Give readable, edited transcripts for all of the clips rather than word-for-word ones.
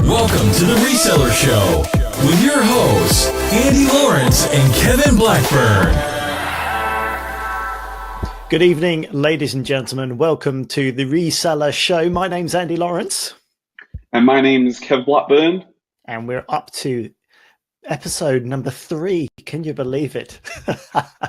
Welcome to the Reseller Show with your hosts, Andy Lawrence and Kevin Blackburn. Good evening, ladies and gentlemen. Welcome to the Reseller Show. My name's Andy Lawrence. And my name is Kev Blackburn. And we're up to episode number 3. Can you believe it?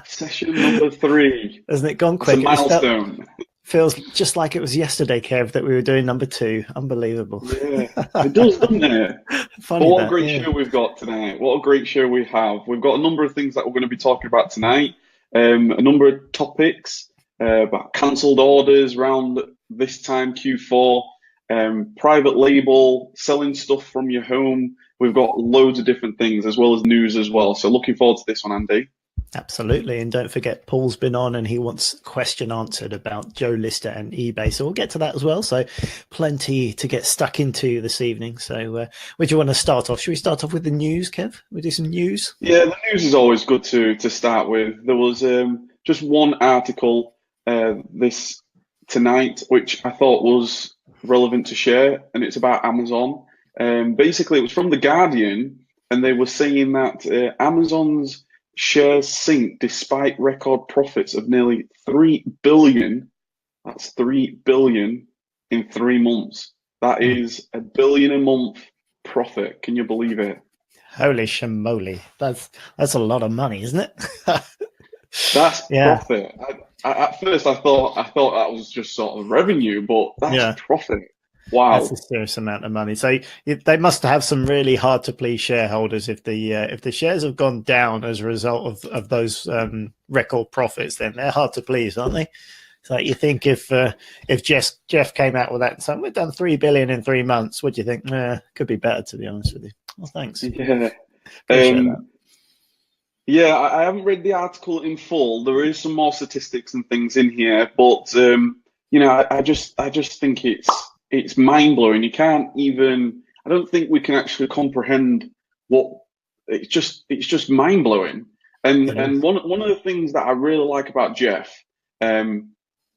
Session number 3. Hasn't it gone quick? It's a milestone. Feels just like it was yesterday, Kev, that we were doing number 2. Unbelievable. Yeah, it does, doesn't it? Funny but what that, a great yeah. show we've got tonight. What a great show we have. We've got a number of things that we're going to be talking about tonight. A number of topics about cancelled orders around this time, Q4, private label, selling stuff from your home. We've got loads of different things as well as news as well. So looking forward to this one, Andy. Absolutely. And don't forget, Paul's been on and he wants a question answered about Joe Lister and eBay. So we'll get to that as well. So plenty to get stuck into this evening. So where do you want to start off? Should we start off with the news, Kev? We do some news? Yeah, the news is always good to start with. There was just one article this tonight, which I thought was relevant to share, and it's about Amazon. Basically, it was from The Guardian, and they were saying that Amazon's shares sink despite record profits of nearly 3 billion. That's 3 billion in 3 months. That is $1 billion a month profit. Can you believe it? Holy shamoly. That's a lot of money, isn't it? That's profit. At first, I thought that was just sort of revenue, but that's profit. Wow, that's a serious amount of money. So they must have some really hard to please shareholders if the shares have gone down as a result of those record profits. Then they're hard to please, aren't they? So you think if Jeff came out with that and said, "We've done 3 billion in 3 months," what do you think? Could be better, to be honest with you. Well, thanks. Yeah. Appreciate that. Yeah, I haven't read the article in full. There is some more statistics and things in here, but I just think it's mind blowing. You can't even. I don't think we can actually comprehend what. It's just mind blowing. And one of the things that I really like about Jeff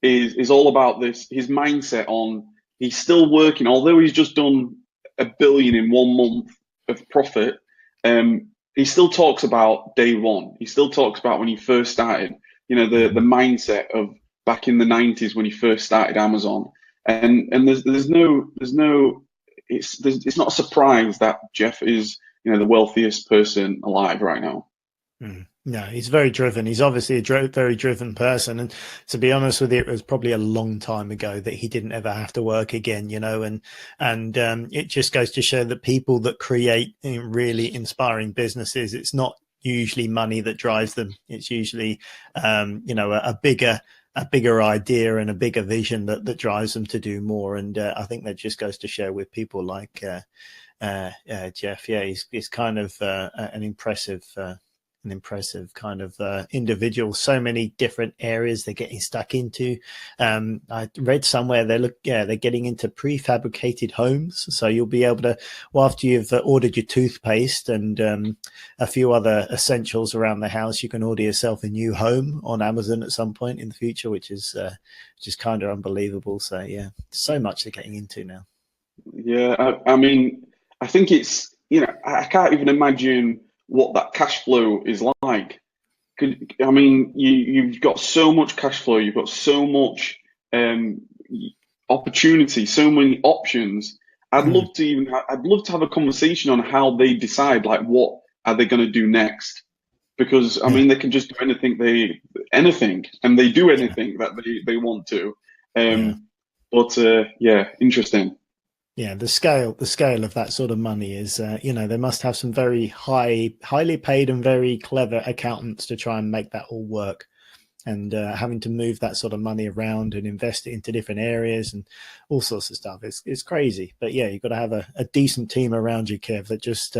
is all about this. His mindset on he's still working, although he's just done $1 billion in 1 month of profit. He still talks about day one. He still talks about when he first started, the mindset of back in the 90s when he first started Amazon. And it's not a surprise that Jeff is, the wealthiest person alive right now. No, he's very driven. He's obviously a very driven person. And to be honest with you, it was probably a long time ago that he didn't ever have to work again, and it just goes to show that people that create really inspiring businesses, it's not usually money that drives them. It's usually, a bigger idea and a bigger vision that drives them to do more. And I think that just goes to show with people like Jeff. Yeah, he's kind of an impressive kind of individual. So many different areas they're getting stuck into. I read somewhere they're getting into prefabricated homes. So you'll be able to, after you've ordered your toothpaste and a few other essentials around the house, you can order yourself a new home on Amazon at some point in the future, which is just kind of unbelievable. So yeah, so much they're getting into now. Yeah, I mean, I think it's, I can't even imagine what that cash flow is like. You've got so much cash flow, you've got so much opportunity, so many options. I'd love to have a conversation on how they decide, like, what are they going to do next? Because they can just do anything, and they do anything that they want to. But interesting. Yeah, the scale of that sort of money is, they must have some very highly paid and very clever accountants to try and make that all work. And having to move that sort of money around and invest it into different areas and all sorts of stuff, it's crazy. But yeah, you've got to have a decent team around you, Kev, that just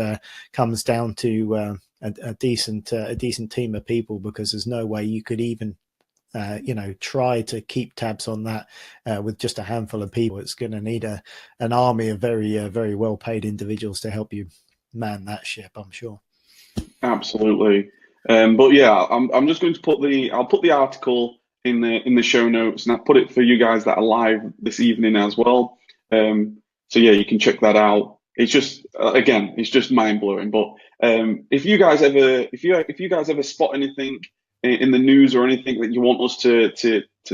comes down to a decent team of people, because there's no way you could even try to keep tabs on that with just a handful of people. It's going to need an army of very well-paid individuals to help you man that ship, I'm sure. Absolutely. But yeah, I'm just going to I'll put the article in the show notes, and I'll put it for you guys that are live this evening as well. So yeah, you can check that out. it's just again, it's just mind blowing. But if you guys ever spot anything in the news or anything that you want us to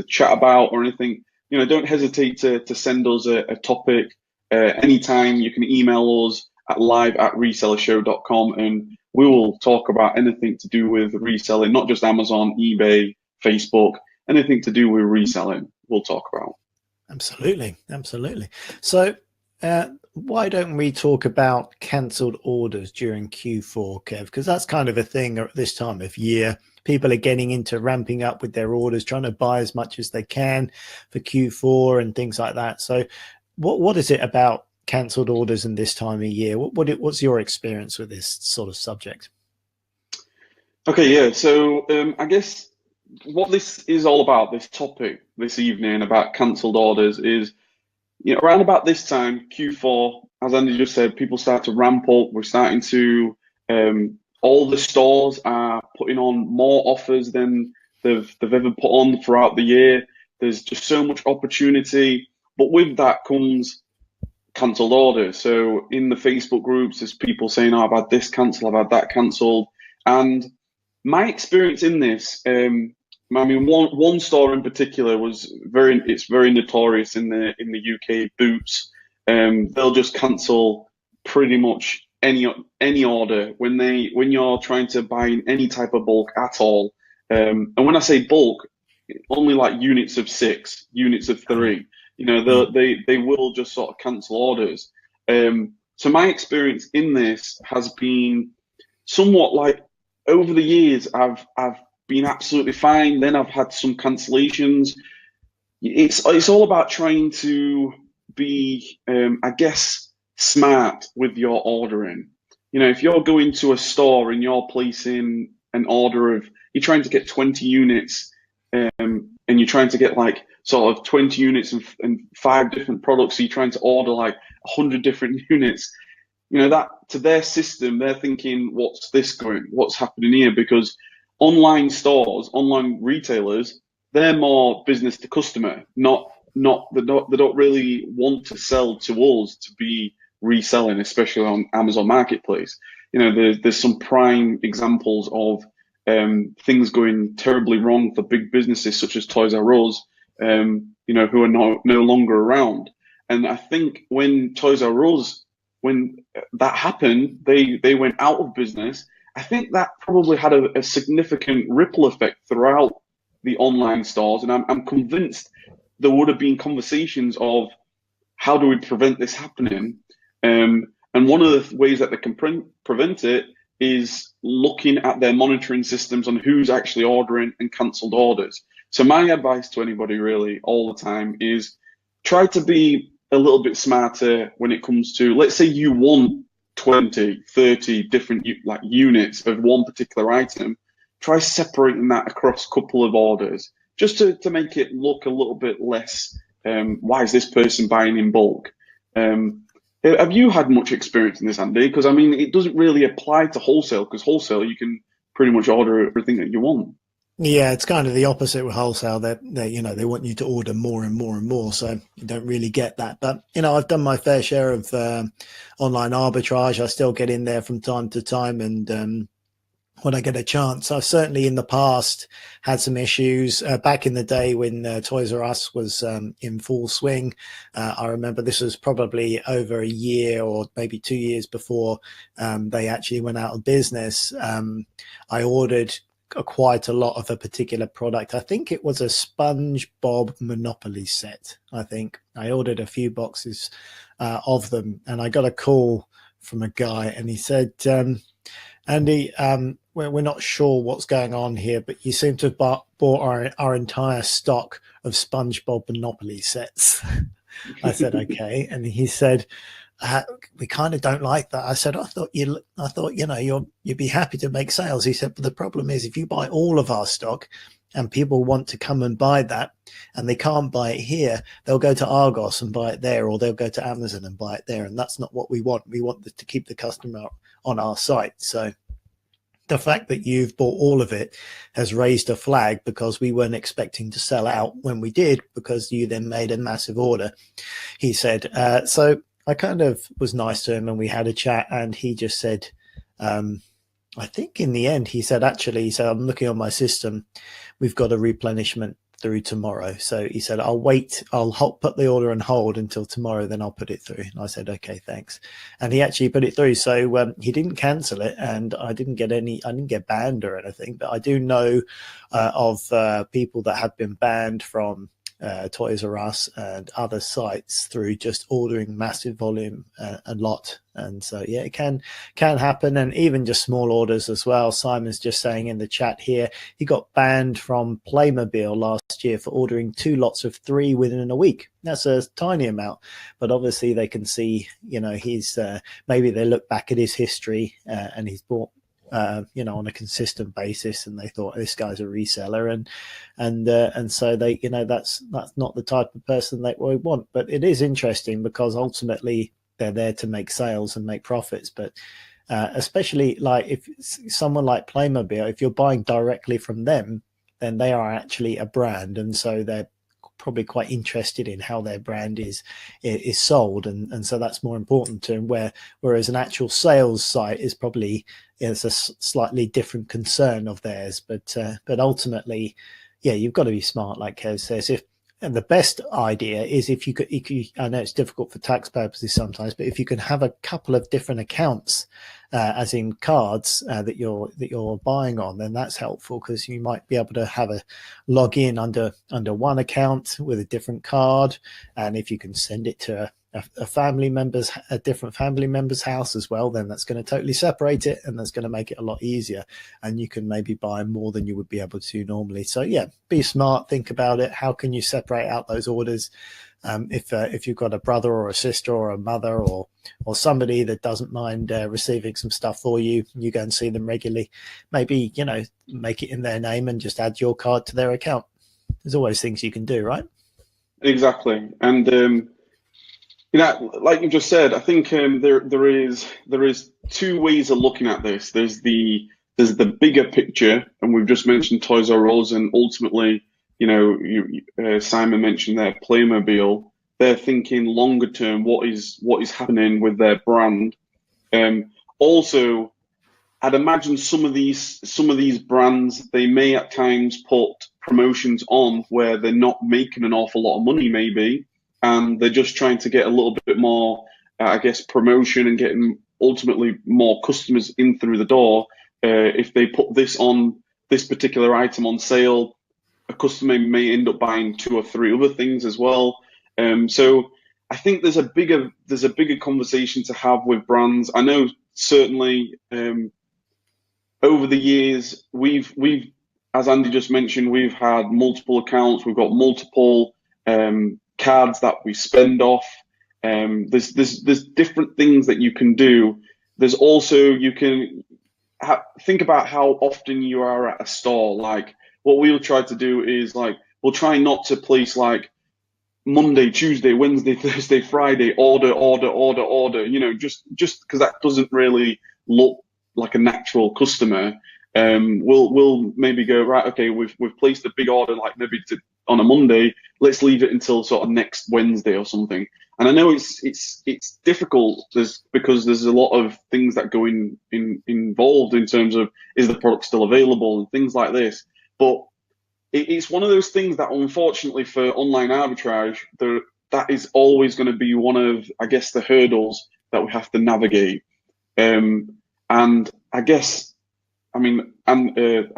chat about or anything, don't hesitate to send us a topic anytime. You can email us at live@resellershow.com, and we will talk about anything to do with reselling, not just Amazon, eBay, Facebook, anything to do with reselling. We'll talk about. Absolutely. So why don't we talk about cancelled orders during Q4, Kev? Because that's kind of a thing at this time of year. People are getting into ramping up with their orders, trying to buy as much as they can for Q4 and things like that. So what is it about cancelled orders in this time of year? What's your experience with this sort of subject? Okay, yeah. So I guess what this is all about, this topic this evening about cancelled orders, is around about this time, Q4, as Andy just said, people start to ramp up. We're starting to all the stores are putting on more offers than they've ever put on throughout the year. There's just so much opportunity, but with that comes cancelled orders. So in the Facebook groups, there's people saying, "Oh, I've had this cancelled, I've had that cancelled," and my experience in this, I mean, one store in particular it's very notorious in the UK, Boots. They'll just cancel pretty much any order when you're trying to buy in any type of bulk at all. And when I say bulk, only like units of 6, units of 3. They will just sort of cancel orders. So my experience in this has been somewhat like, over the years, I've been absolutely fine. Then I've had some cancellations. It's all about trying to be, I guess, smart with your ordering. If you're going to a store and you're placing an order you're trying to get 20 units, and you're trying to get like sort of 20 units and 5 different products, so you're trying to order like 100 different units. That to their system, they're thinking, what's happening here? Because online stores, online retailers, they're more business to customer, they don't really want to sell to us to be reselling, especially on Amazon Marketplace. There's some prime examples of things going terribly wrong for big businesses such as Toys R Us, who are no longer around. And I think when Toys R Us, when that happened, they went out of business. I think that probably had a significant ripple effect throughout the online stores. And I'm convinced there would have been conversations of, how do we prevent this happening? And one of the ways that they can prevent it is looking at their monitoring systems on who's actually ordering and cancelled orders. So my advice to anybody really all the time is try to be a little bit smarter when it comes to, let's say you want 20, 30 different units of one particular item. Try separating that across a couple of orders just to make it look a little bit less, why is this person buying in bulk? Have you had much experience in this, Andy? Because I mean, it doesn't really apply to wholesale, because wholesale, you can pretty much order everything that you want. Yeah, it's kind of the opposite with wholesale. They want you to order more and more and more, so you don't really get that. But I've done my fair share of online arbitrage. I still get in there from time to time, and when I get a chance, I've certainly in the past had some issues. Back in the day when Toys R Us was in full swing, I remember this was probably over a year or maybe 2 years before they actually went out of business. I ordered quite a lot of a particular product. I think it was a SpongeBob Monopoly set. I think I ordered a few boxes of them, and I got a call from a guy, and he said, Andy, we're not sure what's going on here, but you seem to have bought our entire stock of SpongeBob Monopoly sets. I said, okay. And he said, we kind of don't like that. I said, I thought you'd be happy to make sales. He said, but the problem is, if you buy all of our stock and people want to come and buy that and they can't buy it here, they'll go to Argos and buy it there, or they'll go to Amazon and buy it there. And that's not what we want. We want to keep the customer on our site. So the fact that you've bought all of it has raised a flag, because we weren't expecting to sell out when we did, because you then made a massive order. He said, so I kind of was nice to him and we had a chat, and he just said, I think in the end, he said, actually, he said, I'm looking on my system. We've got a replenishment through tomorrow. So he said, I'll wait. Put the order on hold until tomorrow, then I'll put it through. And I said, okay, thanks. And he actually put it through. So he didn't cancel it, and I didn't get banned or anything, but I do know of people that have been banned from Toys R Us and other sites through just ordering massive volume a lot. And so yeah, it can happen, and even just small orders as well. Simon's just saying in the chat here, he got banned from Playmobil last year for ordering 2 lots of 3 within a week. That's a tiny amount, but obviously they can see, he's maybe they look back at his history and he's bought on a consistent basis, and they thought this guy's a reseller, and so they, that's not the type of person that we want. But it is interesting because ultimately they're there to make sales and make profits. But especially like if someone like Playmobil, if you're buying directly from them, then they are actually a brand, and so they're probably quite interested in how their brand is sold, and so that's more important to them. Whereas an actual sales site is probably it's a slightly different concern of theirs. But ultimately, yeah, you've got to be smart, like Kev says. And the best idea is if you could, I know it's difficult for tax purposes sometimes, but if you can have a couple of different accounts, as in cards that you're buying on, then that's helpful, because you might be able to have a log in under one account with a different card, and if you can send it to a different family member's house as well, then that's going to totally separate it, and that's going to make it a lot easier, and you can maybe buy more than you would be able to normally. So yeah, be smart, think about it. How can you separate out those orders? If you've got a brother or a sister or a mother or somebody that doesn't mind receiving some stuff for you, you go and see them regularly, maybe make it in their name and just add your card to their account. There's always things you can do, right? Exactly. And like you just said, I think there is 2 ways of looking at this. There's the bigger picture, and we've just mentioned Toys R Us, and ultimately, Simon mentioned their Playmobil. They're thinking longer term. What is happening with their brand? Also, I'd imagine some of these brands, they may at times put promotions on where they're not making an awful lot of money, maybe, and they're just trying to get a little bit more, promotion, and getting ultimately more customers in through the door. If they put this particular item on sale, a customer may end up buying 2 or 3 other things as well. So I think there's a bigger conversation to have with brands. I know certainly over the years we've as Andy just mentioned, we've had multiple accounts. We've got multiple cards that we spend off. There's different things that you can do. There's also, you can think about how often you are at a store. Like, what we'll try to do is, like, we'll try not to place like Monday, Tuesday, Wednesday, Thursday, Friday, order, just because that doesn't really look like a natural customer. We'll maybe go, right, okay, we've placed a big order, like maybe on a Monday, let's leave it until sort of next Wednesday or something. And I know it's difficult because there's a lot of things that go involved in terms of, is the product still available and things like this. But it's one of those things that, unfortunately, for online arbitrage, that is always going to be one of, I guess, the hurdles that we have to navigate. And I guess, I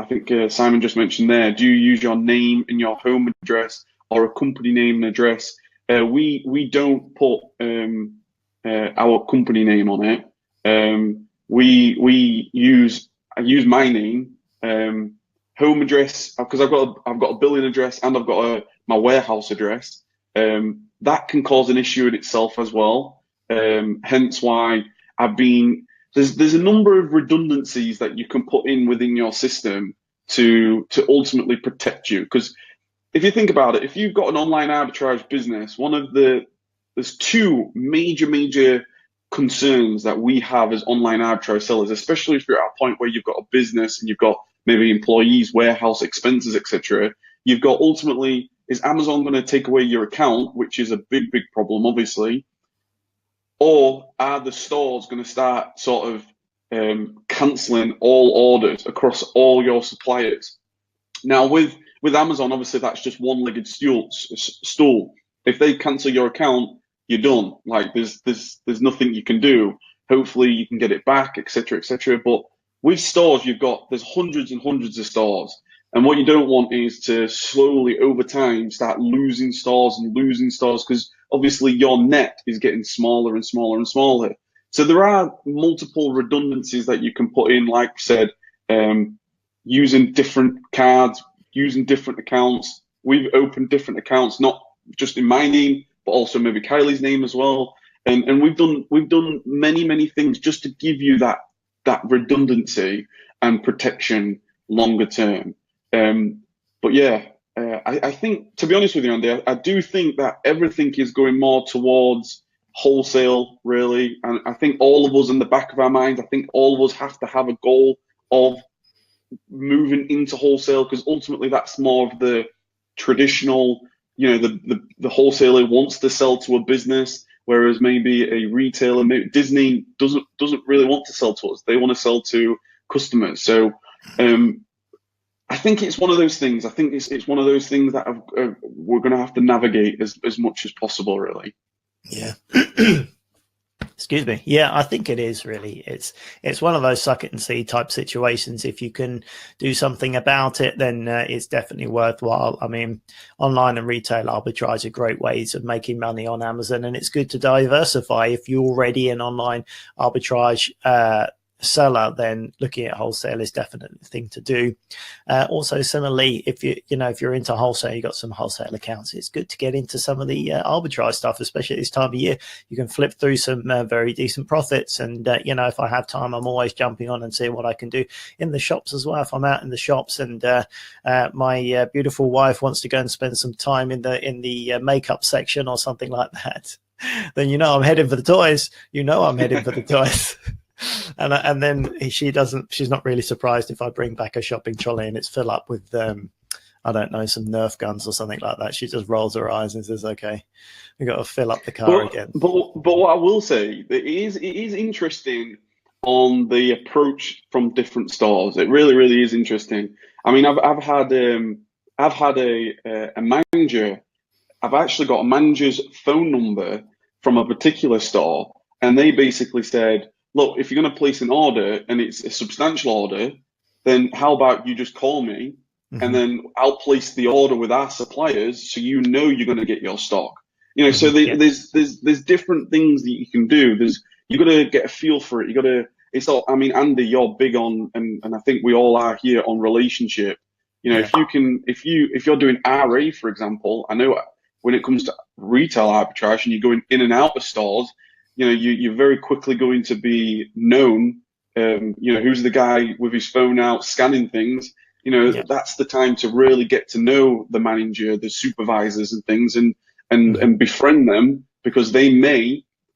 think Simon just mentioned there, do you use your name and your home address or a company name and address? We don't put our company name on it. I use my name. Home address, because I've got a billing address and I've got my warehouse address. That can cause an issue in itself as well. Hence why there's a number of redundancies that you can put in within your system to ultimately protect you. Because if you think about it, if you've got an online arbitrage business, there's 2 major concerns that we have as online arbitrage sellers, especially if you're at a point where you've got a business and you've got maybe employees, warehouse expenses, etc. You've got, ultimately, is Amazon going to take away your account, which is a big problem, obviously. Or are the stores going to start sort of cancelling all orders across all your suppliers? Now, with Amazon, obviously that's just one-legged stool. If they cancel your account, you're done. Like there's nothing you can do. Hopefully you can get it back, etc., etc. But with stores, there's hundreds and hundreds of stores, and what you don't want is to slowly over time start losing stores and losing stores, because obviously your net is getting smaller and smaller and smaller. So there are multiple redundancies that you can put in, like I said, using different cards, using different accounts. We've opened different accounts, not just in my name, but also maybe Kylie's name as well. And we've done many things just to give you that redundancy and protection longer term. But yeah, I think, to be honest with you, Andy, I do think that everything is going more towards wholesale, really. And I think all of us, in the back of our minds, I think all of us have to have a goal of moving into wholesale, because ultimately that's more of the traditional, the wholesaler wants to sell to a business, whereas maybe a retailer, maybe Disney doesn't really want to sell to us. They want to sell to customers. So I think it's one of those things. I think it's one of those things that we're going to have to navigate as much as possible, really. Yeah. Excuse me. Yeah, I think it is really. It's one of those suck it and see type situations. If you can do something about it, then it's definitely worthwhile. I mean, online and retail arbitrage are great ways of making money on Amazon, and it's good to diversify. If you're already an online arbitrage seller, then looking at wholesale is definitely the thing to do. Also, similarly, if you're into wholesale, you got some wholesale accounts, it's good to get into some of the arbitrage stuff, especially at this time of year. You can flip through some very decent profits, and if I have time, I'm always jumping on and seeing what I can do in the shops as well. If I'm out in the shops and my beautiful wife wants to go and spend some time in the makeup section or something like that, then I'm heading for the toys. I'm heading for the toys. And then she's not really surprised if I bring back a shopping trolley and it's filled up with I don't know, some Nerf guns or something like that. She just rolls her eyes and says, "Okay, we got to fill up the car again." But what I will say, it is interesting on the approach from different stores. It really is interesting. I mean, I've had a manager. I've actually got a manager's phone number from a particular store, and they basically said, "Look, if you're going to place an order and it's a substantial order, then how about you just call me, and then I'll place the order with our suppliers, so you're going to get your stock." So there's different things that you can do. You got to get a feel for it. You got to. It's all. I mean, Andy, you're big on, and I think we all are here, on relationship. If you're doing RA, for example, I know when it comes to retail arbitrage and you're going in and out of stores, you're very quickly going to be known. Who's the guy with his phone out scanning things? That's the time to really get to know the manager, the supervisors and things, and befriend them, because they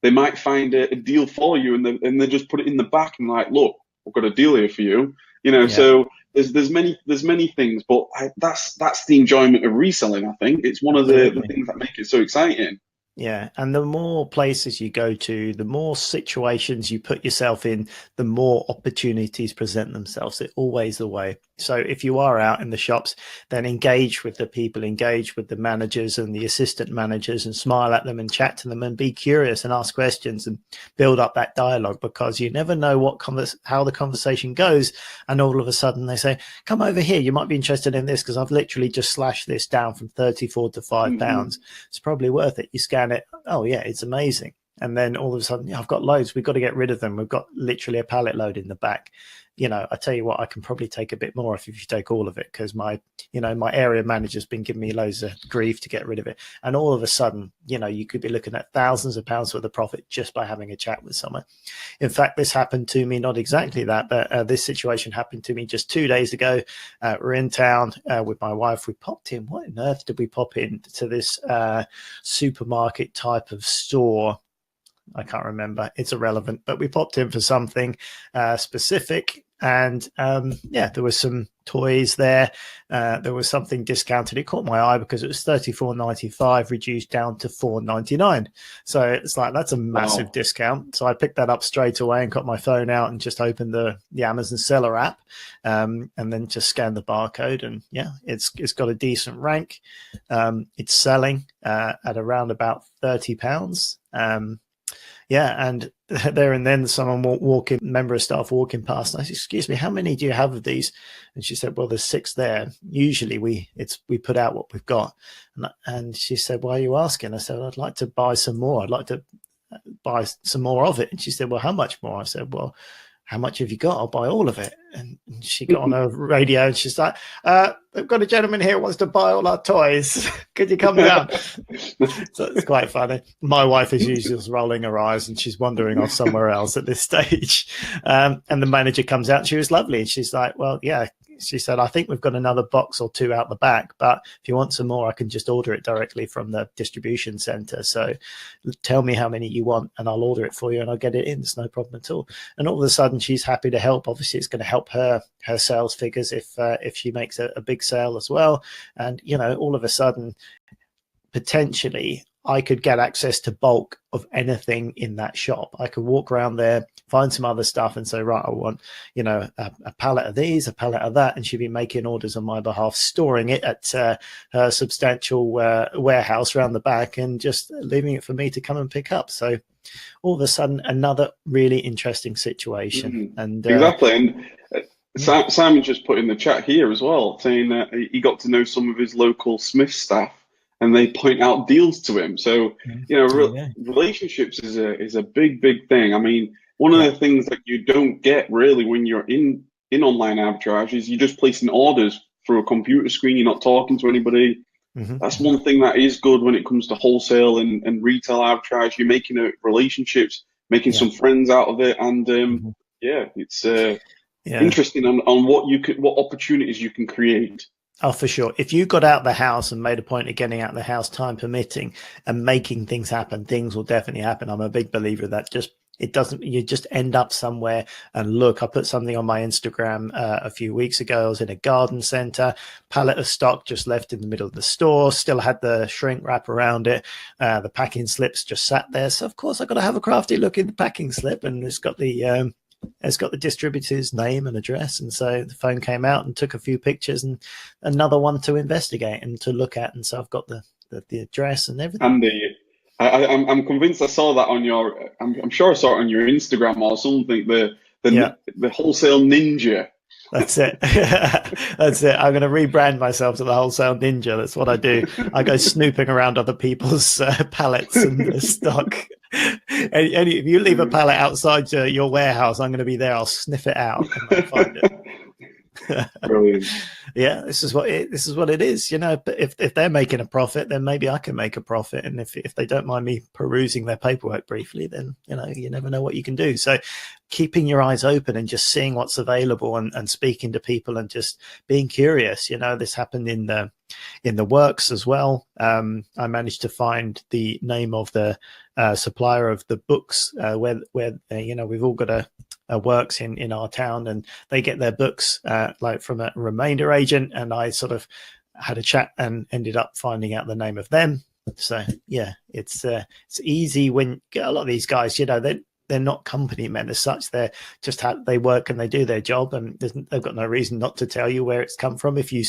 might find a deal for you, and they just put it in the back and like, "Look, we've got a deal here for you." So there's many things, but that's the enjoyment of reselling. I think it's one of the things that make it so exciting. Yeah, and the more places you go to, the more situations you put yourself in, the more opportunities present themselves. It's always the way. So if you are out in the shops, then engage with the people, engage with the managers and the assistant managers, and smile at them and chat to them and be curious and ask questions and build up that dialogue, because you never know how the conversation goes. And all of a sudden they say, "Come over here, you might be interested in this, because I've literally just slashed this down from 34 to £5. It's probably worth it." You scan it. Oh yeah, it's amazing. And then all of a sudden, I've got loads. We've got to get rid of them. We've got literally a pallet load in the back. I tell you what, I can probably take a bit more if you take all of it, because my area manager's been giving me loads of grief to get rid of it. And all of a sudden, you could be looking at thousands of pounds worth of profit just by having a chat with someone. In fact, this happened to me, not exactly that, but this situation happened to me just 2 days ago. We're in town with my wife. We popped in. What on earth did we pop in to this supermarket type of store? I can't remember. It's irrelevant, but we popped in for something specific. and there was some toys there. There was something discounted. It caught my eye because it was $34.95 reduced down to $4.99. So it's like, that's a massive discount. So I picked that up straight away and got my phone out and just opened the Amazon seller app, and then just scanned the barcode, and it's got a decent rank. It's selling at around about £30. And there and then someone member of staff walking past, and I said, "Excuse me, how many do you have of these?" And she said, "Well, there's 6 there. Usually we put out what we've got." And she said, "Why are you asking?" I said, "I'd like to buy some more. I'd like to buy some more of it." And she said, "Well, how much more?" I said, "Well, how much have you got? I'll buy all of it." And she got on her radio and she's like, "We've got a gentleman here who wants to buy all our toys. Could you come down?" So it's quite funny. My wife is usually just rolling her eyes and she's wandering off somewhere else at this stage. And the manager comes out. She was lovely. And she's like, "Well, yeah." She said, "I think we've got another box or 2 out the back, but if you want some more, I can just order it directly from the distribution center. So tell me how many you want and I'll order it for you and I'll get it in. It's no problem at all." And all of a sudden she's happy to help. Obviously it's going to help her sales figures if she makes a big sale as well. And, all of a sudden, potentially I could get access to bulk of anything in that shop. I could walk around there, find some other stuff and say, right, I want, a pallet of these, a pallet of that. And she'd be making orders on my behalf, storing it at her substantial warehouse around the back and just leaving it for me to come and pick up. So all of a sudden, another really interesting situation. And exactly. And Simon just put in the chat here as well, saying that he got to know some of his local Smith staff and they point out deals to him. So, relationships is a big, big thing. I mean, one of the things that you don't get really when you're in online arbitrage is you're just placing orders through a computer screen. You're not talking to anybody. That's one thing that is good when it comes to wholesale and retail arbitrage. You're making relationships, making some friends out of it. And it's interesting on what opportunities you can create. Oh, for sure. If you got out the house and made a point of getting out the house, time permitting, and making things happen, things will definitely happen. I'm a big believer of that. You just end up somewhere. And look, I put something on my Instagram a few weeks ago. I was in a garden center, pallet of stock just left in the middle of the store, still had the shrink wrap around it. The packing slips just sat there. So of course I got to have a crafty look in the packing slip, and it's got the distributor's name and address. And so the phone came out and took a few pictures and another one to investigate and to look at. And so I've got the address and everything. And I'm convinced I saw that on your, I'm sure I saw it on your Instagram or something, the Wholesale Ninja. That's it. That's it. I'm going to rebrand myself to the Wholesale Ninja. That's what I do. I go snooping around other people's pallets and stock. And if you leave a pallet outside your warehouse, I'm going to be there. I'll sniff it out and I'll find it. Brilliant. Yeah, this is what it is. But if they're making a profit, then maybe I can make a profit. And if they don't mind me perusing their paperwork briefly, then you never know what you can do. So keeping your eyes open and just seeing what's available and speaking to people and just being curious. This happened in the works as well. I managed to find the name of the supplier of the books where we've all got a works in our town, and they get their books like from a remainder agent, and I sort of had a chat and ended up finding out the name of them. So it's easy when a lot of these guys, they're not company men as such. They're just they work and they do their job, and they've got no reason not to tell you where it's come from. If you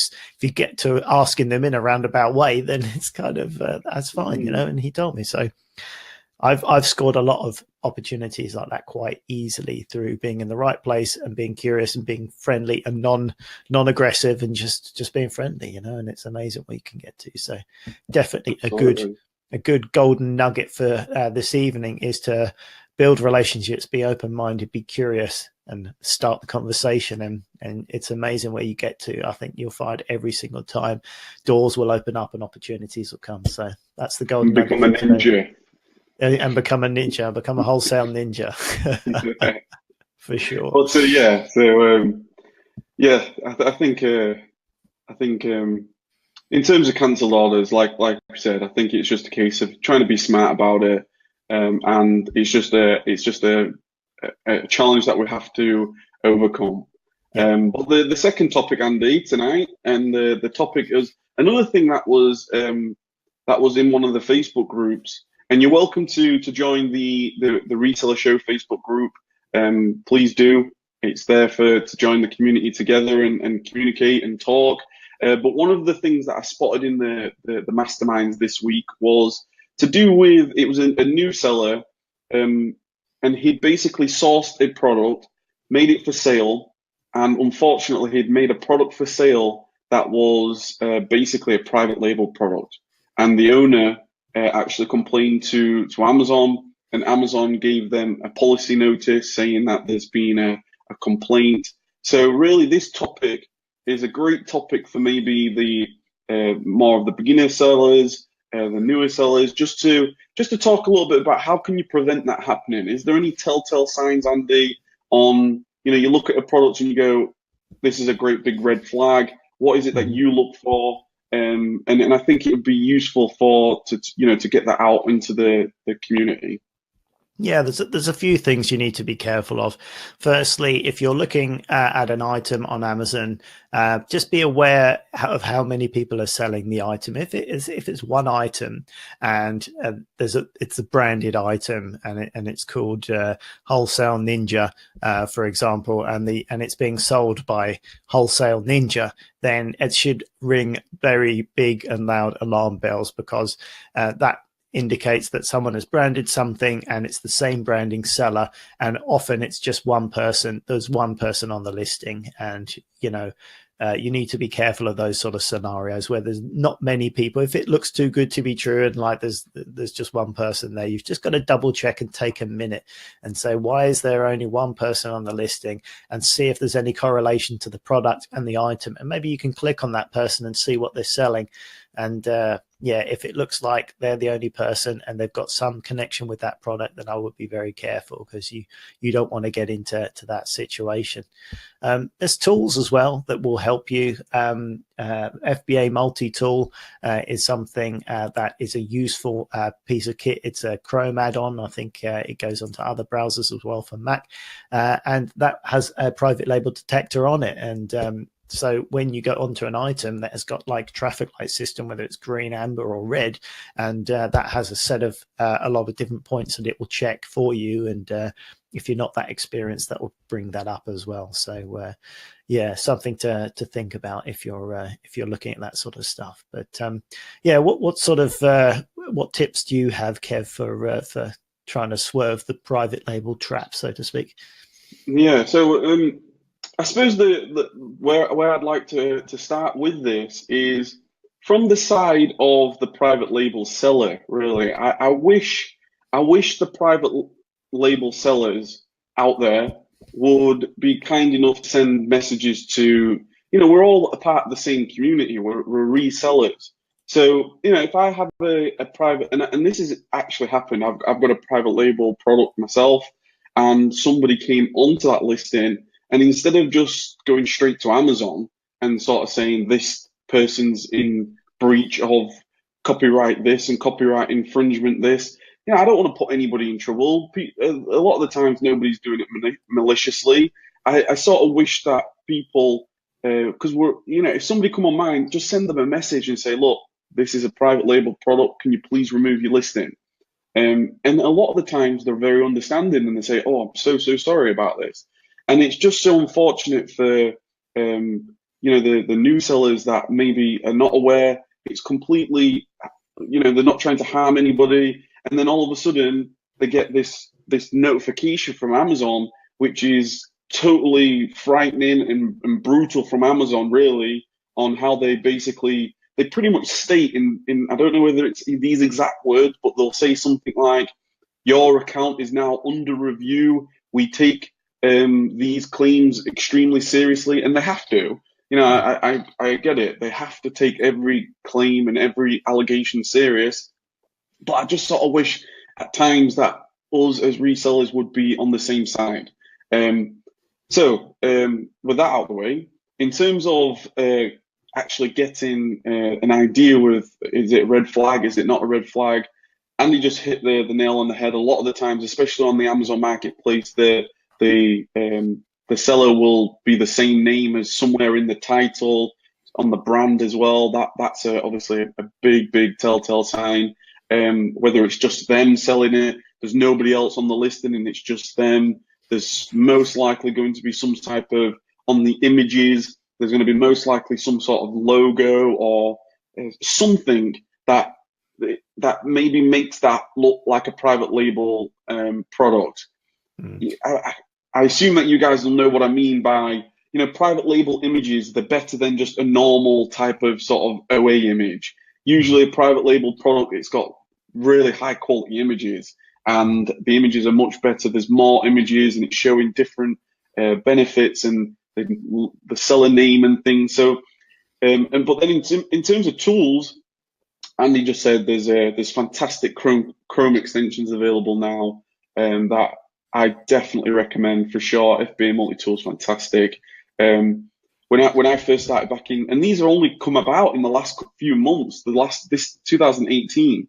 get to asking them in a roundabout way, then it's kind of that's fine, And he told me so. I've scored a lot of opportunities like that quite easily through being in the right place and being curious and being friendly and non-aggressive and just being friendly, and it's amazing what you can get to. So definitely a good golden nugget for this evening is to build relationships, be open-minded, be curious, and start the conversation. And it's amazing where you get to. I think you'll find every single time doors will open up and opportunities will come. So that's the golden nugget. Become a ninja. And become a ninja, become a wholesale ninja. For sure. Well, I think in terms of cancelled orders, like I said, I think it's just a case of trying to be smart about it, and it's just a challenge that we have to overcome. Yeah. But the second topic, Andy, tonight, and the topic is another thing that was in one of the Facebook groups. And you're welcome to join the Reseller Show Facebook group. Please do. It's there to join the community together and communicate and talk. But one of the things that I spotted in the masterminds this week was to do with, it was a new seller, and he'd basically sourced a product, made it for sale, and unfortunately he'd made a product for sale that was basically a private label product. And the owner actually complained to Amazon, and Amazon gave them a policy notice saying that there's been a complaint. So really this topic is a great topic for maybe the more of the beginner sellers, the newer sellers, just to talk a little bit about how can you prevent that happening. Is there any telltale signs, Andy, on, you look at a product and you go, this is a great big red flag. What is it that you look for? And I think it would be useful to get that out into the community. Yeah, there's a few things you need to be careful of. Firstly, if you're looking at an item on Amazon, just be aware of how many people are selling the item. If it's one item and it's a branded item and it's called Wholesale Ninja, for example, and it's being sold by Wholesale Ninja, then it should ring very big and loud alarm bells, because that indicates that someone has branded something and it's the same branding seller, and often it's just one person. There's one person on the listing, and you need to be careful of those sort of scenarios where there's not many people. If it looks too good to be true and like there's just one person there, you've just got to double check and take a minute and say, why is there only one person on the listing, and see if there's any correlation to the product and the item, and maybe you can click on that person and see what they're selling. And if it looks like they're the only person and they've got some connection with that product, then I would be very careful, because you don't want to get into that situation. There's tools as well that will help you. FBA multi-tool is something that is a useful piece of kit. It's a Chrome add-on. I think it goes onto other browsers as well for Mac, and that has a private label detector on it. And so when you go onto an item that has got like traffic light system, whether it's green, amber, or red, and that has a set of a lot of different points that it will check for you. And if you're not that experienced, that will bring that up as well. So something to think about if you're looking at that sort of stuff. But what sort of what tips do you have, Kev, for trying to swerve the private label trap, so to speak? Yeah. So I suppose where I'd like to start with this is from the side of the private label seller. Really, I wish the private label sellers out there would be kind enough to send messages to, we're all a part of the same community. We're resellers. So, if I have a private, and this has actually happened, I've got a private label product myself, and somebody came onto that listing. And instead of just going straight to Amazon and sort of saying this person's in breach of copyright this and copyright infringement this, I don't want to put anybody in trouble. A lot of the times nobody's doing it maliciously. I sort of wish that people, because if somebody come on mine, just send them a message and say, look, this is a private label product. Can you please remove your listing? And a lot of the times they're very understanding and they say, oh, I'm so sorry about this. And it's just so unfortunate for the new sellers that maybe are not aware. It's completely, they're not trying to harm anybody, and then all of a sudden they get this notification from Amazon, which is totally frightening and brutal from Amazon, really, on how they pretty much state in I don't know whether it's these exact words, but they'll say something like, your account is now under review. We take these claims extremely seriously, and they have to. I get it. They have to take every claim and every allegation serious. But I just sort of wish at times that us as resellers would be on the same side. So with that out of the way, in terms of actually getting an idea with, is it a red flag? Is it not a red flag? Andy just hit the nail on the head. A lot of the times, especially on the Amazon marketplace, the the seller will be the same name as somewhere in the title, on the brand as well. That's obviously a big telltale sign. Whether it's just them selling it, there's nobody else on the listing and it's just them. There's most likely going to be some type of, on the images, there's going to be most likely some sort of logo or something that maybe makes that look like a private label product. I assume that you guys will know what I mean by, private label images. They're better than just a normal type of sort of OA image. Usually a private label product, it's got really high quality images and the images are much better. There's more images and it's showing different benefits and the seller name and things. So, but then in terms of tools, Andy just said there's fantastic Chrome extensions available now that I definitely recommend for sure. FBA Multi-Tool is fantastic. When I first started back in, and these are only come about in the last few months, this 2018,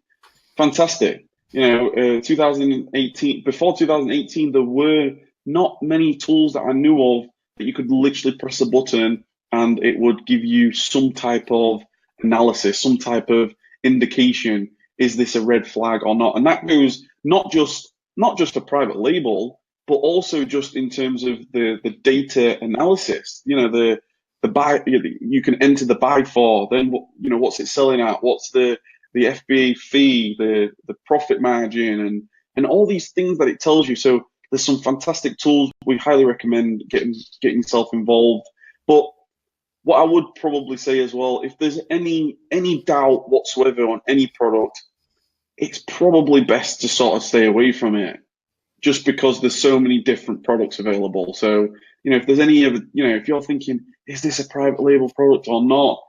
fantastic. 2018, before 2018, there were not many tools that I knew of that you could literally press a button and it would give you some type of analysis, some type of indication. Is this a red flag or not? And that goes not just a private label, but also just in terms of the data analysis. The buy, you can enter the buy for, then what's it selling at? What's the FBA fee, the profit margin, and all these things that it tells you. So there's some fantastic tools. We highly recommend getting yourself involved. But what I would probably say as well, if there's any doubt whatsoever on any product, it's probably best to sort of stay away from it, just because there's so many different products available. So, if there's any of, if you're thinking, is this a private label product or not?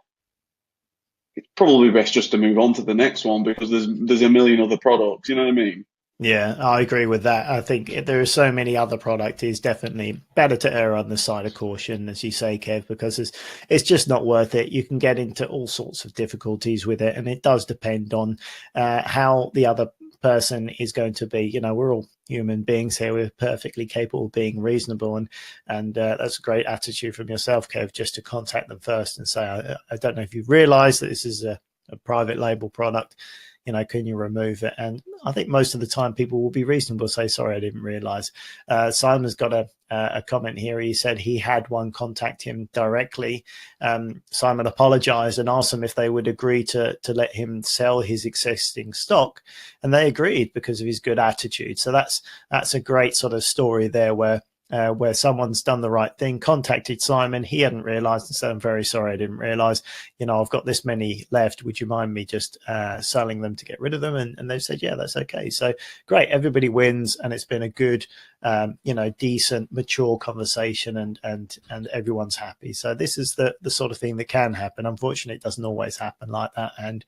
It's probably best just to move on to the next one because there's a million other products. You know what I mean? Yeah, I agree with that. I think there are so many other products. It's definitely better to err on the side of caution, as you say, Kev, because it's just not worth it. You can get into all sorts of difficulties with it, and it does depend on how the other person is going to be. We're all human beings here. We're perfectly capable of being reasonable, and that's a great attitude from yourself, Kev, just to contact them first and say, I don't know if you've realised that this is a private label product. Can you remove it? And I think most of the time people will be reasonable, say, sorry, I didn't realize. Simon's got a comment here. He said he had one contact him directly. Simon apologized and asked them if they would agree to let him sell his existing stock. And they agreed because of his good attitude. So that's a great sort of story there where someone's done the right thing, contacted Simon. He hadn't realized and said, I'm very sorry, I didn't realize, I've got this many left. Would you mind me just selling them to get rid of them? And they said, yeah, that's okay. So great. Everybody wins. And it's been a good, decent, mature conversation and everyone's happy. So this is the sort of thing that can happen. Unfortunately, it doesn't always happen like that. And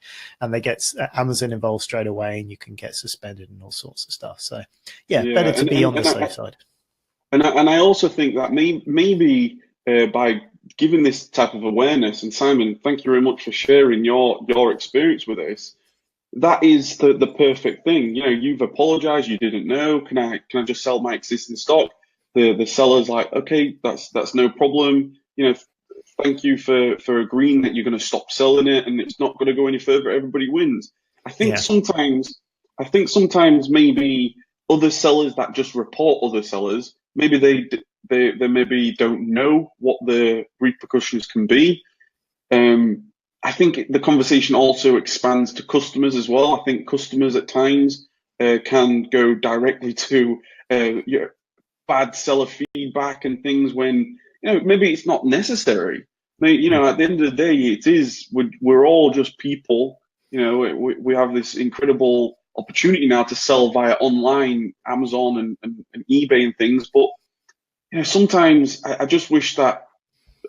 they get Amazon involved straight away and you can get suspended and all sorts of stuff. So yeah. Better to be on the safe side. And I also think that maybe by giving this type of awareness, and Simon, thank you very much for sharing your experience with this. That is the perfect thing. You've apologized. You didn't know. Can I just sell my existing stock? The seller's like, okay, that's no problem. Thank you for agreeing that you're going to stop selling it and it's not going to go any further. Everybody wins. I think sometimes maybe other sellers that just report other sellers, maybe they maybe don't know what the repercussions can be. I think the conversation also expands to customers as well. I think customers at times can go directly to bad seller feedback and things when maybe it's not necessary. Maybe, at the end of the day, we're all just people. We have this incredible opportunity now to sell via online, Amazon and eBay and things. But sometimes I just wish that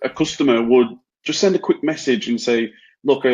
a customer would just send a quick message and say, look,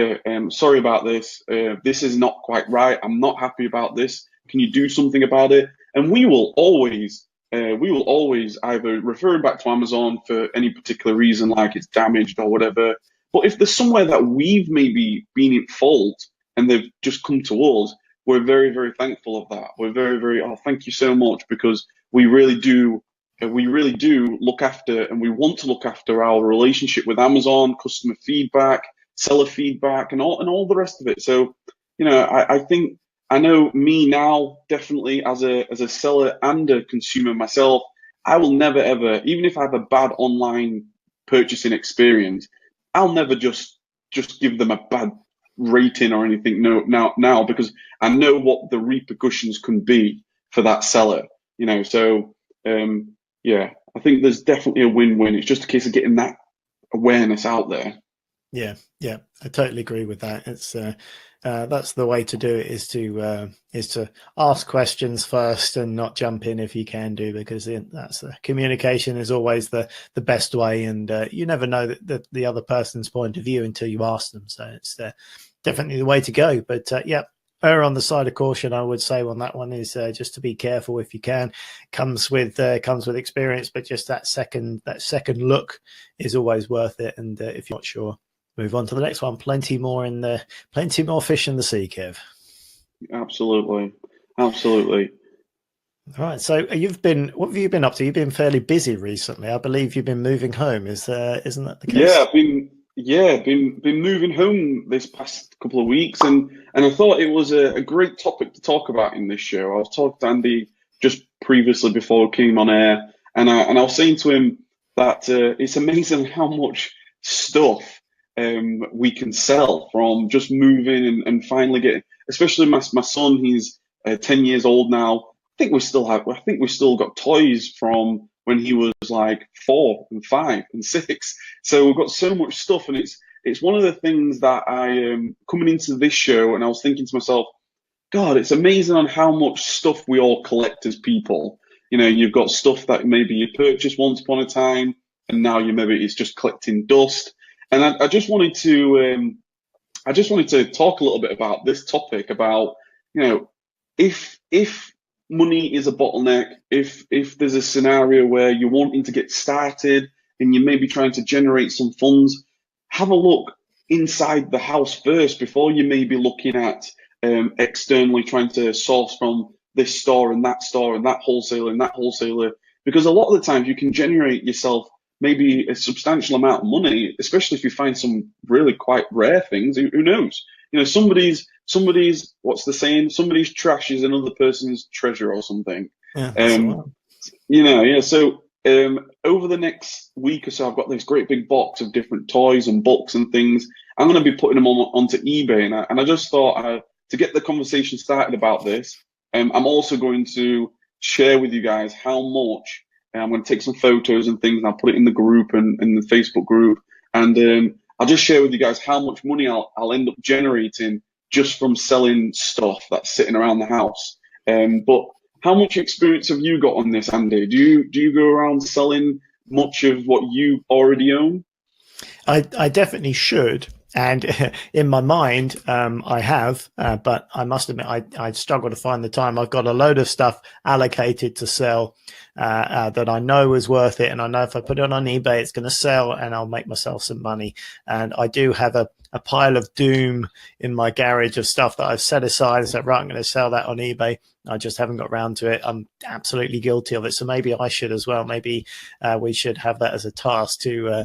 sorry about this. This is not quite right. I'm not happy about this. Can you do something about it? And we will always either refer it back to Amazon for any particular reason, like it's damaged or whatever. But if there's somewhere that we've maybe been at fault and they've just come to us, we're very, very thankful of that. We're very, very, thank you so much, because we really do we really do look after, and we want to look after our relationship with Amazon, customer feedback, seller feedback, and all the rest of it. So, I think I know me now, definitely as a seller and a consumer myself, I will never ever, even if I have a bad online purchasing experience, I'll never just give them a bad rating or anything. No, now because I know what the repercussions can be for that seller. So yeah, I think there's definitely a win-win. It's just a case of getting that awareness out there. Yeah, I totally agree with that. It's that's the way to do it, is to ask questions first and not jump in if you can do, because that's communication is always the best way, and you never know that the other person's point of view until you ask them. So it's definitely the way to go. But yeah, err on the side of caution, I would say, on that one, is just to be careful if you can. Comes with experience, but just that second look is always worth it. And if you're not sure, move on to the next one. Plenty more fish in the sea, Kev. Absolutely. All right. So what have you been up to? You've been fairly busy recently. I believe you've been moving home. Isn't that the case? Yeah, been moving home this past couple of weeks, and I thought it was a great topic to talk about in this show. I was talking to Andy just previously before we came on air, and I was saying to him that it's amazing how much stuff we can sell from just moving and finally getting. Especially my son, he's 10 years old now. I think we still got toys from when he was like 4 and 5 and 6. So we've got so much stuff, and it's one of the things that I coming into this show, and I was thinking to myself, God, it's amazing on how much stuff we all collect as people. You've got stuff that maybe you purchased once upon a time, and now it's just collecting dust. And I just wanted to talk a little bit about this topic about, if money is a bottleneck, if there's a scenario where you're wanting to get started and you may be trying to generate some funds, have a look inside the house first before you may be looking at externally trying to source from this store and that wholesaler, because a lot of the times you can generate yourself maybe a substantial amount of money, especially if you find some really quite rare things. Who knows? Somebody's what's the saying? Somebody's trash is another person's treasure or something. Yeah. So over the next week or so, I've got this great big box of different toys and books and things. I'm going to be putting them onto eBay, and I just thought to get the conversation started about this, I'm also going to share with you guys how much. I'm going to take some photos and things, and I'll put it in the group and in the Facebook group, and I'll just share with you guys how much money I'll end up generating just from selling stuff that's sitting around the house. But how much experience have you got on this, Andy? Do you go around selling much of what you already own? I definitely should. And in my mind, I have, but I must admit, I struggle to find the time. I've got a load of stuff allocated to sell that I know is worth it. And I know if I put it on eBay, it's going to sell and I'll make myself some money. And I do have a pile of doom in my garage of stuff that I've set aside and said, right, I'm going to sell that on eBay. I just haven't got around to it. I'm absolutely guilty of it. So maybe I should as well. Maybe we should have that as a task to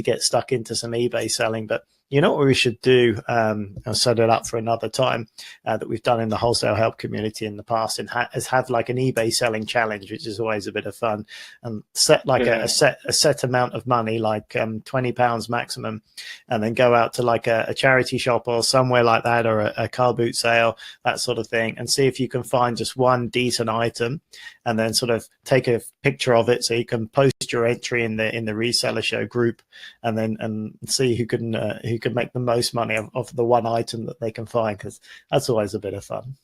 get stuck into some eBay selling. But you know what we should do? I'll set it up for another time that we've done in the wholesale help community in the past, and is have like an eBay selling challenge, which is always a bit of fun, and set like a set amount of money, like £20 maximum, and then go out to like a charity shop or somewhere like that, or a car boot sale, that sort of thing, and see if you can find just one decent item, and then sort of take a picture of it so you can post your entry in the Reseller Show group, and see who can make the most money of the one item that they can find, because that's always a bit of fun.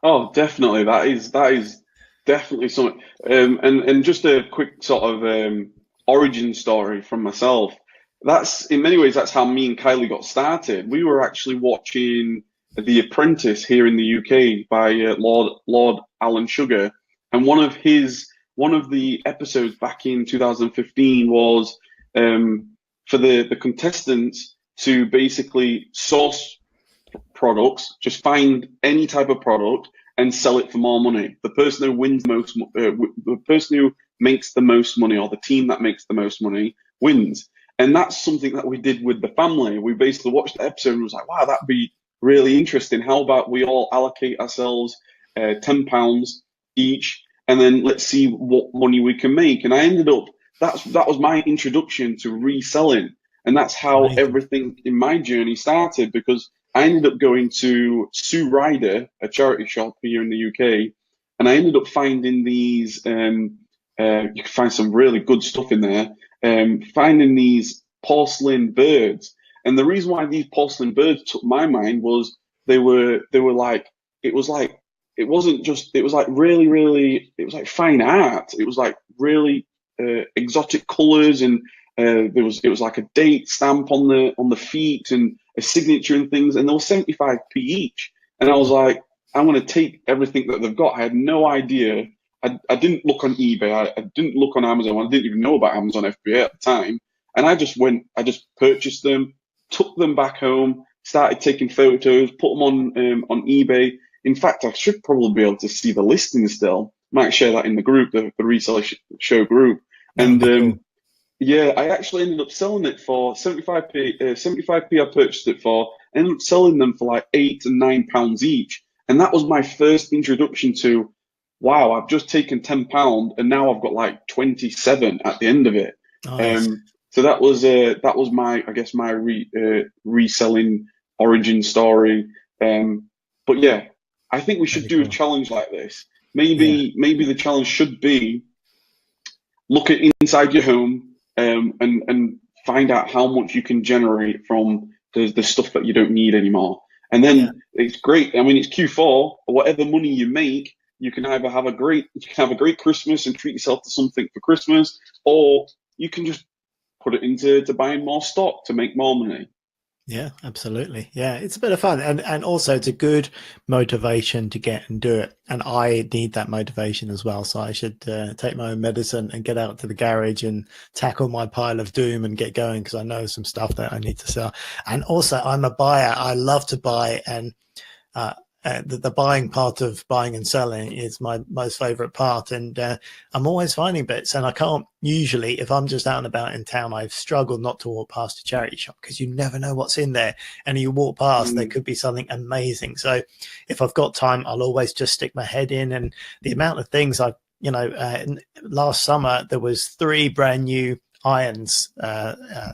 Oh, definitely. That is definitely something. And just a quick sort of origin story from myself. That's in many ways that's how me and Kylie got started. We were actually watching The Apprentice here in the UK by Lord Alan Sugar, and one of the episodes back in 2015 was for the contestants to basically source products, just find any type of product and sell it for more money. The person who wins the person who makes the most money, or the team that makes the most money wins. And that's something that we did with the family. We basically watched the episode and was like, wow, that'd be really interesting. How about we all allocate ourselves £10 each, and then let's see what money we can make. And I ended up, that was my introduction to reselling. And that's how everything in my journey started, because I ended up going to Sue Ryder, a charity shop here in the UK, and I ended up finding these, you can find some really good stuff in there, finding these porcelain birds. And the reason why these porcelain birds took my mind was they were like, it was like really, it was like fine art. It was like really exotic colors, and it was like a date stamp on the feet and a signature and things, and they were 75p each. And I was like, I'm going to take everything that they've got. I had no idea. I didn't look on eBay. I didn't look on Amazon. I didn't even know about Amazon FBA at the time. And I just purchased them, took them back home, started taking photos, put them on eBay. In fact, I should probably be able to see the listing still. Might share that in the group, the Reseller Show group. And yeah, I actually ended up selling it for 75p. 75p I purchased it for. I ended up selling them for like £8 and £9 each. And that was my first introduction to, wow, I've just taken £10 and now I've got like 27 at the end of it. Nice. So that was my, I guess, my reselling origin story. But yeah, I think we should do a challenge like this. Maybe the challenge should be look at inside your home, and find out how much you can generate from the stuff that you don't need anymore. And then it's great. I mean, it's Q4. Whatever money you make, you can either have a great Christmas and treat yourself to something for Christmas, or you can just put it into buying more stock to make more money. Yeah, absolutely. Yeah, it's a bit of fun, and also it's a good motivation to get and do it. And I need that motivation as well, so I should take my own medicine and get out to the garage and tackle my pile of doom and get going, because I know some stuff that I need to sell. And also, I'm a buyer. I love to buy, and the buying part of buying and selling is my most favorite part. And I'm always finding bits, and I can't usually, if I'm just out and about in town, I've struggled not to walk past a charity shop, because you never know what's in there, and you walk past, there could be something amazing. So if I've got time, I'll always just stick my head in. And the amount of things last summer there was 3 brand new irons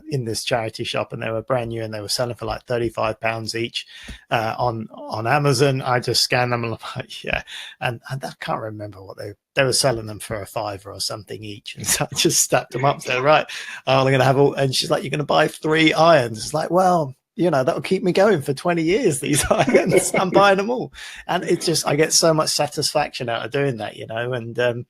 in this charity shop, and they were brand new, and they were selling for like £35 each on Amazon. I just scanned them and I'm like, yeah, and I can't remember what they were selling them for, a £5 or something each. And so I just stacked them up. So right, I'm gonna have all, and she's like, you're gonna buy 3 irons. It's like, well, that'll keep me going for 20 years, these irons. I'm buying them all. And it's just, I get so much satisfaction out of doing that, and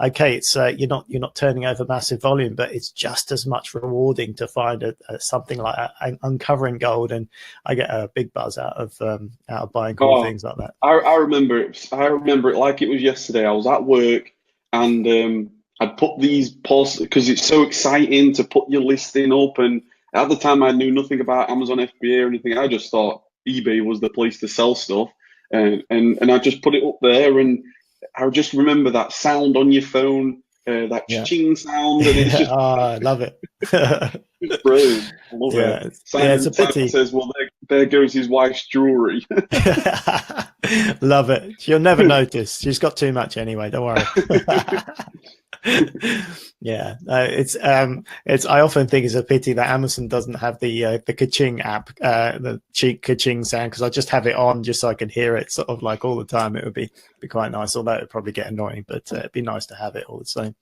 okay, it's you're not turning over massive volume, but it's just as much rewarding to find something like uncovering gold. And I get a big buzz out of buying cool things like that. I remember it like it was yesterday. I was at work, and I'd put these posts, because it's so exciting to put your listing up. And at the time, I knew nothing about Amazon FBA or anything. I just thought eBay was the place to sell stuff, and I just put it up there. And I just remember that sound on your phone, that ching sound, and it's just I love it. It's brilliant. I love it. It's a pity. Says, well, there goes his wife's jewelry. Love it. She'll never notice. She's got too much anyway. Don't worry. Yeah, it's I often think it's a pity that Amazon doesn't have the ka-ching app, the cheap ka-ching sound, because I just have it on just so I can hear it sort of like all the time. It would be quite nice, although it would probably get annoying, but it'd be nice to have it all the same.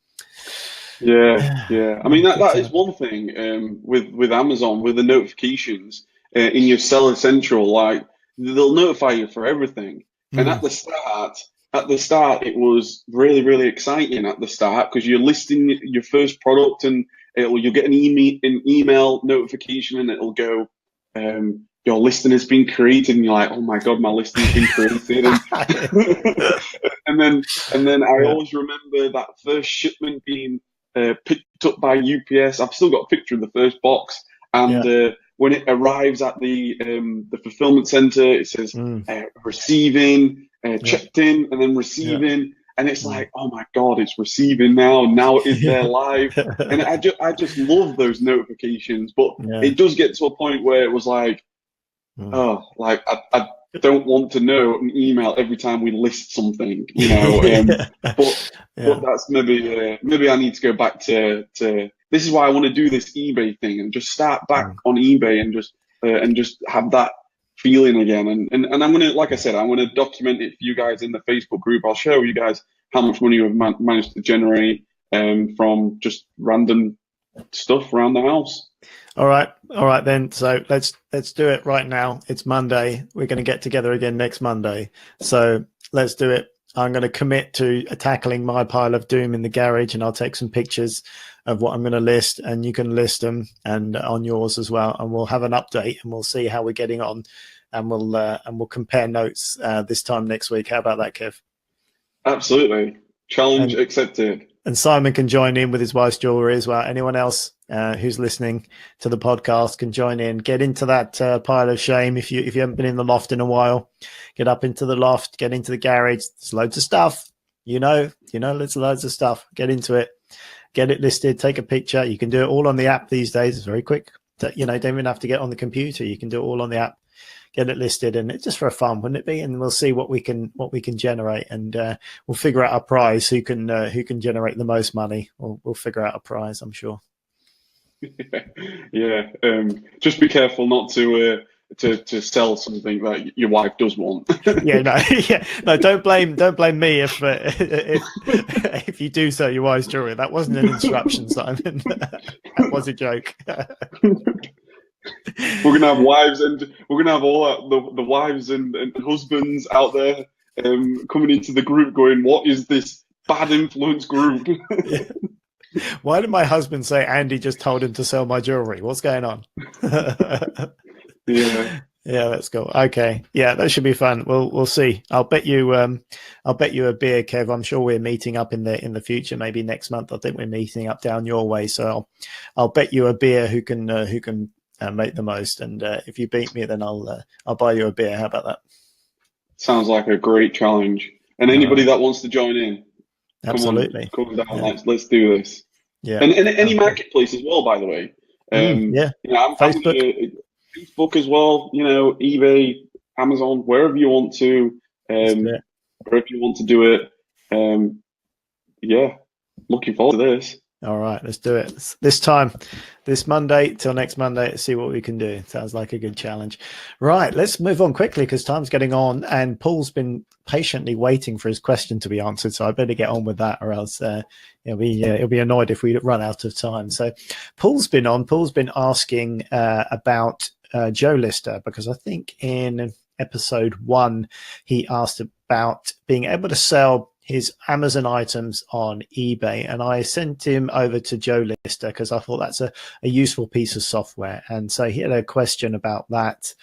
Yeah. I mean, that is one thing with Amazon, with the notifications in your Seller Central. Like, they'll notify you for everything. And at the start, it was really, really exciting at the start, because you're listing your first product, and you'll get an email notification, and it'll go, your listing has been created, and you're like, oh my God, my listing's been created. And then I always remember that first shipment being picked up by UPS. I've still got a picture of the first box, and when it arrives at the fulfillment center, it says receiving, checked in, and then receiving. and it's like, oh my God, it's receiving now. Now it is there live. And I just love those notifications. But it does get to a point where it was like, oh, like I don't want to know an email every time we list something, you know. But that's maybe I need to go back to this is why I want to do this eBay thing and just start back on eBay and just have that feeling again. And I'm gonna, like I said, I'm gonna document it for you guys in the Facebook group. I'll show you guys how much money we've managed to generate from just random stuff around the house. All right then. So let's do it right now. It's Monday. We're going to get together again next Monday. So let's do it. I'm going to commit to tackling my pile of doom in the garage, and I'll take some pictures of what I'm going to list, and you can list them and on yours as well. And we'll have an update, and we'll see how we're getting on, and we'll compare notes this time next week. How about that, Kev? Absolutely. Challenge accepted. And Simon can join in with his wife's jewelry as well. Anyone else who's listening to the podcast can join in. Get into that pile of shame. If you haven't been in the loft in a while, get up into the loft, get into the garage. There's loads of stuff. You know, there's loads of stuff. Get into it. Get it listed. Take a picture. You can do it all on the app these days. It's very quick. You know, don't even have to get on the computer. You can do it all on the app. Get it listed, and it's just for fun, wouldn't it be? And we'll see what we can generate, and we'll figure out a prize. Who can generate the most money? We'll figure out a prize, I'm sure. Yeah. Just be careful not to sell something that your wife does want. No. Don't blame me if you do sell your wife's jewelry. That wasn't an instruction, Simon. That was a joke. We're gonna have wives, and we're gonna have all the wives and husbands out there coming into the group, going, "What is this bad influence group?" Why did my husband say Andy just told him to sell my jewelry? What's going on? Yeah, that's cool. Okay, yeah, that should be fun. We'll see. I'll bet you a beer, Kev. I'm sure we're meeting up in the future, maybe next month. I think we're meeting up down your way, so I'll bet you a beer who can make the most. And if you beat me, then I'll buy you a beer. How about that? Sounds like a great challenge. And anybody that wants to join in, absolutely, come down. Yeah. Let's do this. Yeah, and any marketplace as well, by the way. I'm Facebook as well. You know, eBay, Amazon, wherever you want to, wherever you want to do it. Looking forward to this. All right, let's do it. This Monday till next Monday, let's see what we can do. Sounds like a good challenge. Right, let's move on quickly because time's getting on, and Paul's been patiently waiting for his question to be answered, so I better get on with that, or else he'll be annoyed if we run out of time. So Paul's been asking about Joe Lister, because I think in episode 1 he asked about being able to sell his Amazon items on eBay, and I sent him over to Joe Lister because I thought that's a useful piece of software. And so he had a question about that.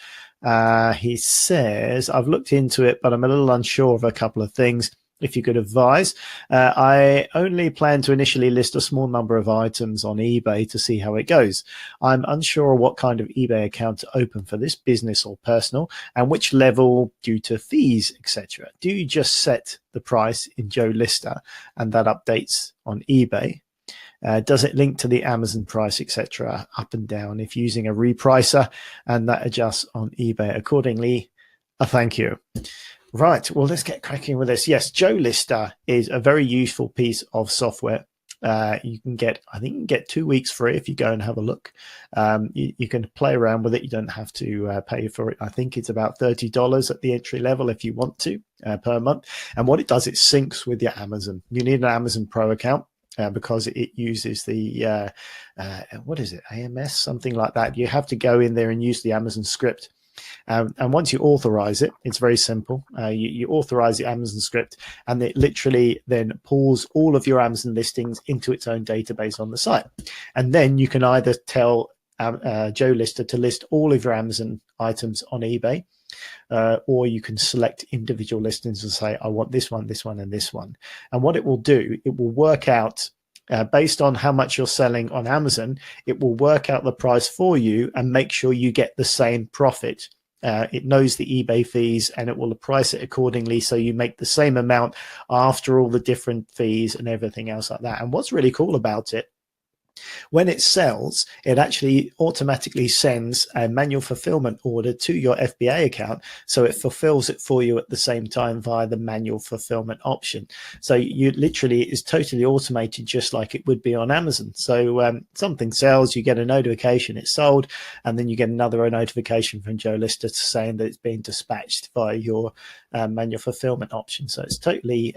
He says, I've looked into it, but I'm a little unsure of a couple of things. If you could advise. I only plan to initially list a small number of items on eBay to see how it goes. I'm unsure what kind of eBay account to open for this, business or personal, and which level due to fees, etc. Do you just set the price in Joe Lister and that updates on eBay? Does it link to the Amazon price, etc., up and down if using a repricer, and that adjusts on eBay accordingly? Thank you. Right, well, let's get cracking with this. Yes, Joe Lister is a very useful piece of software. You can get 2 weeks free if you go and have a look. You can play around with it. You don't have to pay for it. I think it's about $30 at the entry level if you want to per month. And what it does, it syncs with your Amazon. You need an Amazon Pro account. Because it uses the, what is it, AMS, something like that. You have to go in there and use the Amazon script. And once you authorize it, it's very simple. You authorize the Amazon script, and it literally then pulls all of your Amazon listings into its own database on the site. And then you can either tell Joe Lister to list all of your Amazon items on eBay, or you can select individual listings and say, I want this one, and this one. And what it will do, it will work out based on how much you're selling on Amazon, it will work out the price for you and make sure you get the same profit it knows the eBay fees and it will price it accordingly. So you make the same amount after all the different fees and everything else like that. And what's really cool about it, when it sells, it actually automatically sends a manual fulfillment order to your FBA account. So it fulfills it for you at the same time via the manual fulfillment option. So you literally, it's totally automated, just like it would be on Amazon. So something sells, you get a notification it's sold, and then you get another notification from Joe Lister saying that it's being dispatched via your manual fulfillment option. So it's totally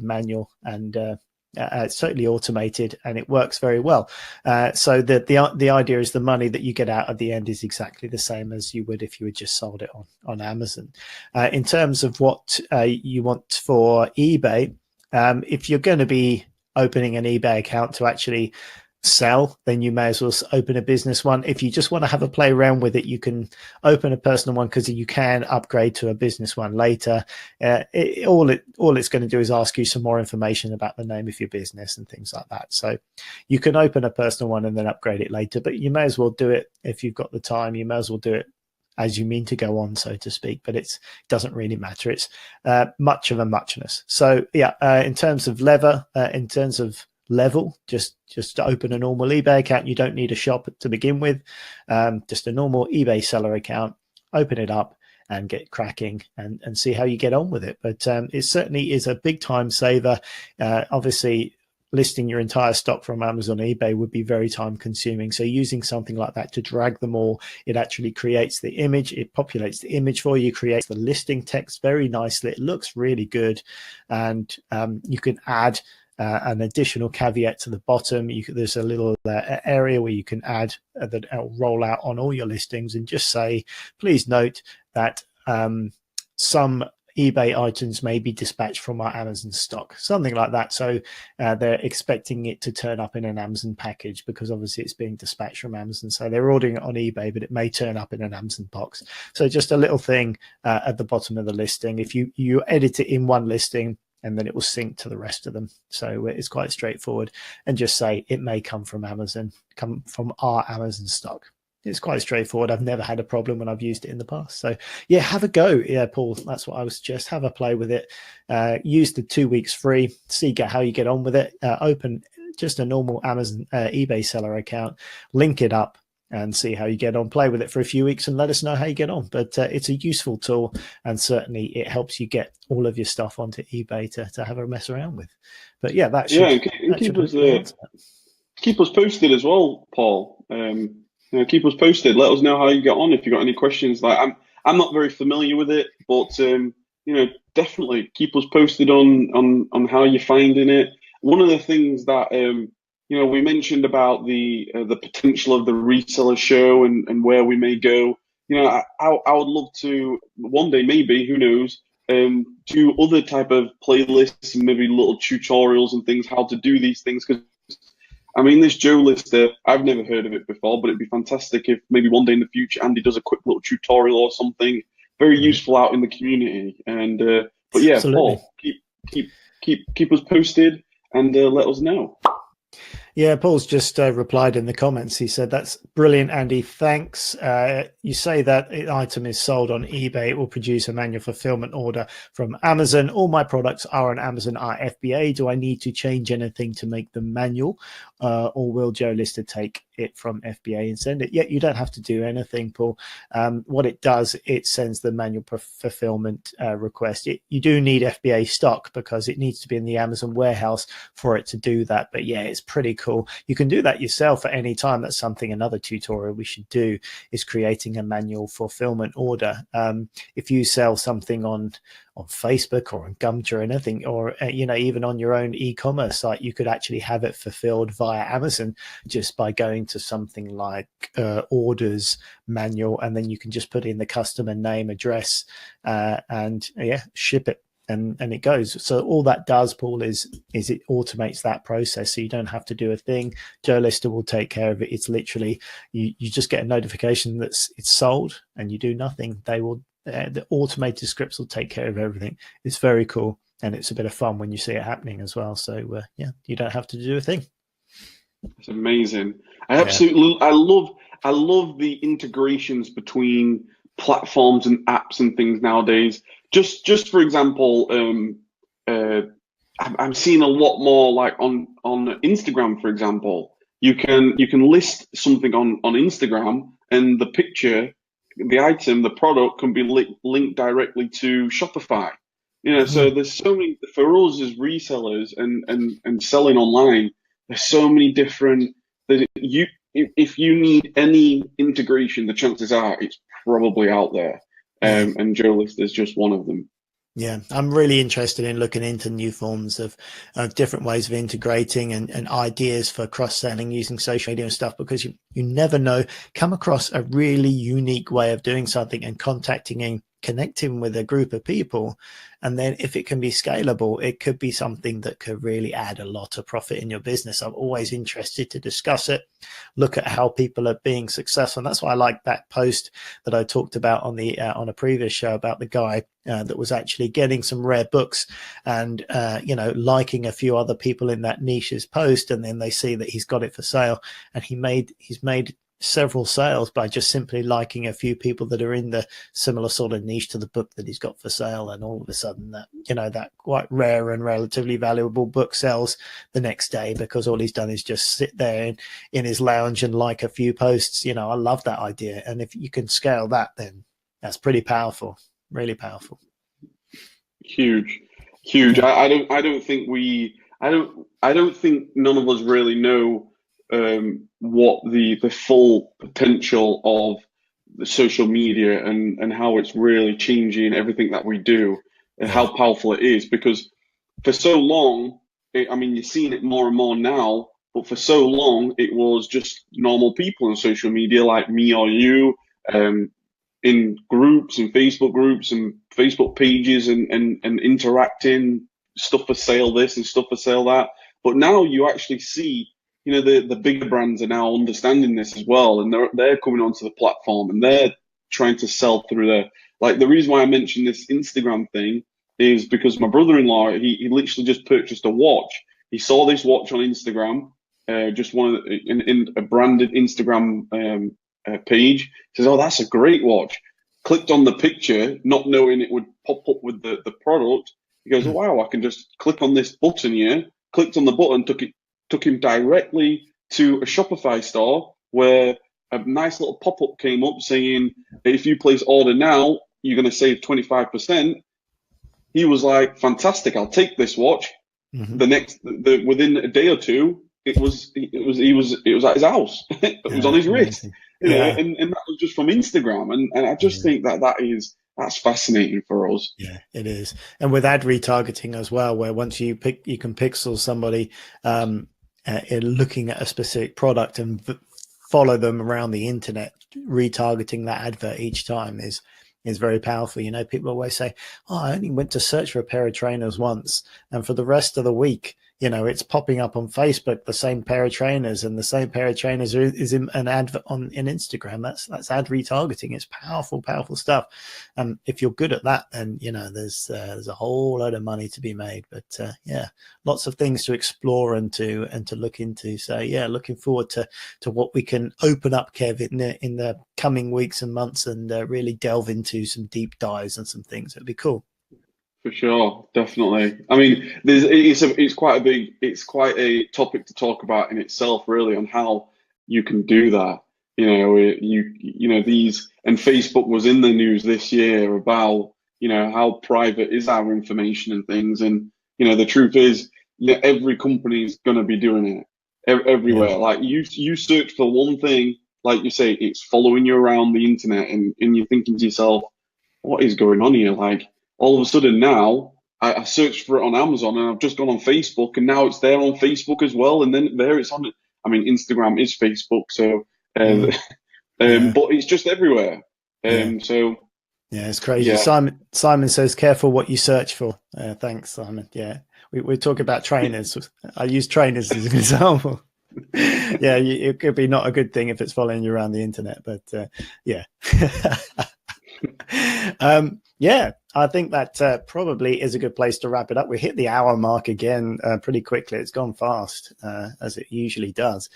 manual, and it's totally automated, and it works very well. So the idea is the money that you get out at the end is exactly the same as you would if you had just sold it on Amazon. In terms of what you want for eBay, if you're going to be opening an eBay account to actually sell, then you may as well open a business one. If you just want to have a play around with it, you can open a personal one, because you can upgrade to a business one later. All it's going to do is ask you some more information about the name of your business and things like that. So you can open a personal one and then upgrade it later, but you may as well do it if you've got the time. You may as well do it as you mean to go on, so to speak, but it doesn't really matter. It's much of a muchness. So yeah, in terms of level, just to open a normal eBay account. You don't need a shop to begin with, just a normal eBay seller account. Open it up and get cracking and see how you get on with it. But it certainly is a big time saver. Obviously, listing your entire stock from Amazon or eBay would be very time consuming. So using something like that to drag them all, it actually creates the image, it populates the image for you, creates the listing text very nicely. It looks really good. And you can add an additional caveat to the bottom. There's a little area where you can add that roll out on all your listings, and just say, please note that some eBay items may be dispatched from our Amazon stock, something like that. So they're expecting it to turn up in an Amazon package, because obviously it's being dispatched from Amazon. So they're ordering it on eBay, but it may turn up in an Amazon box. So just a little thing at the bottom of the listing. If you edit it in one listing, and then it will sync to the rest of them. So it's quite straightforward. And just say it may come from Amazon, come from our Amazon stock. It's quite straightforward. I've never had a problem when I've used it in the past. So yeah, have a go. Yeah, Paul, that's what I would suggest. Have a play with it. Use the 2 weeks free. See how you get on with it. Open just a normal Amazon eBay seller account. Link it up and see how you get on. Play with it for a few weeks and let us know how you get on. But it's a useful tool, and certainly it helps you get all of your stuff onto eBay to have a mess around with. But yeah, that should, keep us posted as well, Paul. Keep us posted. Let us know how you get on. If you've got any questions, like I'm not very familiar with it, but definitely keep us posted on how you're finding it. One of the things that we mentioned about the potential of the Reseller Show and where we may go. I would love to one day, maybe, who knows, do other type of playlists and maybe little tutorials and things, how to do these things. Because this Joe Lister, I've never heard of it before, but it'd be fantastic if maybe one day in the future Andy does a quick little tutorial or something very useful out in the community. And but yeah, absolutely. Paul, keep us posted and let us know. Yeah, Paul's just replied in the comments. He said, that's brilliant, Andy. Thanks. You say that an item is sold on eBay. It will produce a manual fulfillment order from Amazon. All my products are on Amazon are FBA. Do I need to change anything to make them manual? Or will Joe Lister take it from FBA and send it? Yeah, you don't have to do anything, Paul. What it does, it sends the manual fulfillment request. You do need FBA stock because it needs to be in the Amazon warehouse for it to do that. But yeah, it's pretty cool. You can do that yourself at any time. That's another tutorial we should do, is creating a manual fulfillment order. If you sell something on Facebook or on Gumtree or anything, or even on your own e-commerce site, you could actually have it fulfilled via Amazon just by going to something like orders manual, and then you can just put in the customer name, address, and ship it. And it goes. So all that does, Paul, is it automates that process. So you don't have to do a thing. Joe Lister will take care of it. It's literally you just get a notification that it's sold, and you do nothing. They will the automated scripts will take care of everything. It's very cool, and it's a bit of fun when you see it happening as well. So you don't have to do a thing. It's amazing. I love the integrations between platforms and apps and things nowadays. Just for example, I'm seeing a lot more like on Instagram, for example. You can list something on Instagram, and the picture, the item, the product can be linked directly to Shopify. So there's so many for us as resellers and selling online. There's so many different that you if you need any integration, the chances are it's probably out there. And Joe List is just one of them. Yeah, I'm really interested in looking into new forms of different ways of integrating and ideas for cross-selling using social media and stuff, because you never know, come across a really unique way of doing something and contacting and connecting with a group of people. And then if it can be scalable, it could be something that could really add a lot of profit in your business. I'm always interested to discuss it, look at how people are being successful. And that's why I like that post that I talked about on the on a previous show about the guy that was actually getting some rare books and liking a few other people in that niche's post, and then they see that he's got it for sale, and he's made several sales by just simply liking a few people that are in the similar sort of niche to the book that he's got for sale. And all of a sudden that that quite rare and relatively valuable book sells the next day, because all he's done is just sit there in his lounge and like a few posts. I love that idea, and if you can scale that, then that's pretty powerful. Really powerful. Huge. Yeah. I don't think none of us really know what the full potential of the social media and how it's really changing everything that we do and how powerful it is. Because for so long, you're seeing it more and more now, but for so long it was just normal people on social media like me or you, in groups and Facebook pages and interacting, stuff for sale this and stuff for sale that. But now you actually see, the bigger brands are now understanding this as well, and they're coming onto the platform and they're trying to sell through the reason why I mentioned this Instagram thing is because my brother-in-law, he literally just purchased a watch. He saw this watch on Instagram, just one of in a branded Instagram page. Says, "Oh, that's a great watch." Clicked on the picture, not knowing it would pop up with the product. He goes, "Oh, wow, I can just click on this button here." Clicked on the button, took him directly to a Shopify store where a nice little pop-up came up saying, "If you place order now, you're going to save 25%. He was like, "Fantastic, I'll take this watch." Mm-hmm. Within a day or two, he was at his house. It was on his wrist. And that was just from Instagram. And I just think that's fascinating for us. Yeah, it is. And with ad retargeting as well, where once you can pixel somebody looking at a specific product and follow them around the internet, retargeting that advert each time is very powerful. People always say, "Oh, I only went to search for a pair of trainers once, and for the rest of the week, it's popping up on Facebook, the same pair of trainers, and the same pair of trainers is in an advert in Instagram." That's ad retargeting. It's powerful stuff. And if you're good at that, then there's a whole load of money to be made. But lots of things to explore and to look into. So looking forward to what we can open up, Kev, in the coming weeks and months, and really delve into some deep dives and some things. It'd be cool. For sure, definitely. It's quite a topic to talk about in itself, really, on how you can do that. These, and Facebook was in the news this year about how private is our information and things, and the truth is, every company is going to be doing it everywhere. Yeah. Like you search for one thing, like you say, it's following you around the internet, and you're thinking to yourself, what is going on here? Like, all of a sudden now, I searched for it on Amazon, and I've just gone on Facebook, and now it's there on Facebook as well. And then there it's on. Instagram is Facebook, so but it's just everywhere. So yeah, it's crazy. Yeah. Simon says, "Careful what you search for." Thanks, Simon. Yeah, we're talking about trainers. I use trainers as an example. It could be not a good thing if it's following you around the internet, but yeah. Yeah, I think that probably is a good place to wrap it up. We hit the hour mark again pretty quickly. It's gone fast, as it usually does.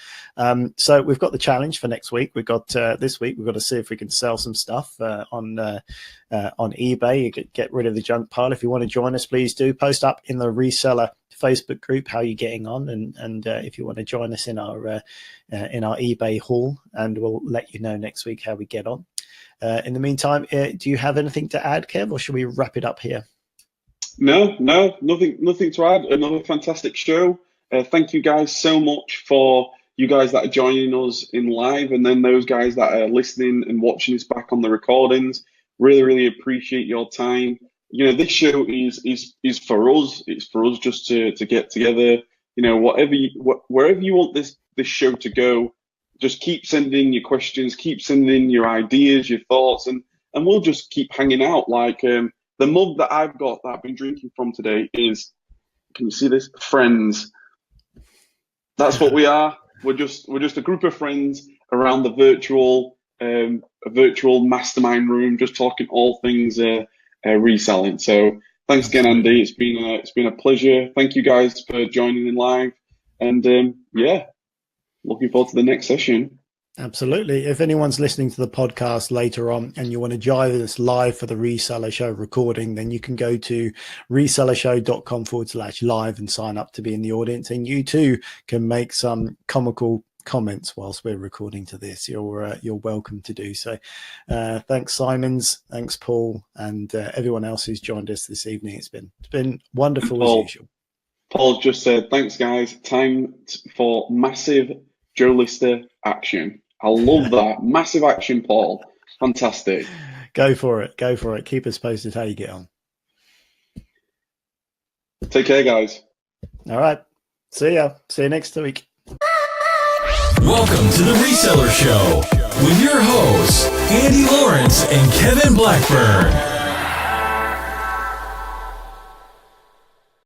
So we've got the challenge for next week. We've got this week, we've got to see if we can sell some stuff on eBay. You could get rid of the junk pile. If you want to join us, please do. Post up in the Reseller Facebook group how you're getting on, and if you want to join us in our eBay haul, and we'll let you know next week how we get on. In the meantime, do you have anything to add, Kev, or should we wrap it up here? No, nothing to add. Another fantastic show. Thank you guys so much for you guys that are joining us in live, and then those guys that are listening and watching us back on the recordings. Really, really appreciate your time. You know, this show is for us. It's for us just to get together. You know, wherever you want this show to go, just keep sending your questions, keep sending your ideas, your thoughts, and we'll just keep hanging out. Like the mug that I've got that I've been drinking from today is, can you see this? Friends. That's what we are. We're just a group of friends around the virtual mastermind room, just talking all things reselling. So thanks again, Andy. It's been a pleasure. Thank you guys for joining in live, and yeah. Looking forward to the next session. Absolutely. If anyone's listening to the podcast later on and you want to join us live for the Reseller Show recording, then you can go to resellershow.com/live and sign up to be in the audience. And you too can make some comical comments whilst we're recording to this. You're welcome to do so. Thanks, Simons. Thanks, Paul, and everyone else who's joined us this evening. It's been wonderful as usual. Paul just said, thanks, guys. Time for massive Joe Lister action. I love that. Massive action, Paul. Fantastic. Go for it. Keep us posted how you get on. Take care, guys. All right. See ya. See you next week. Welcome to the Reseller Show with your hosts, Andy Lawrence and Kevin Blackburn.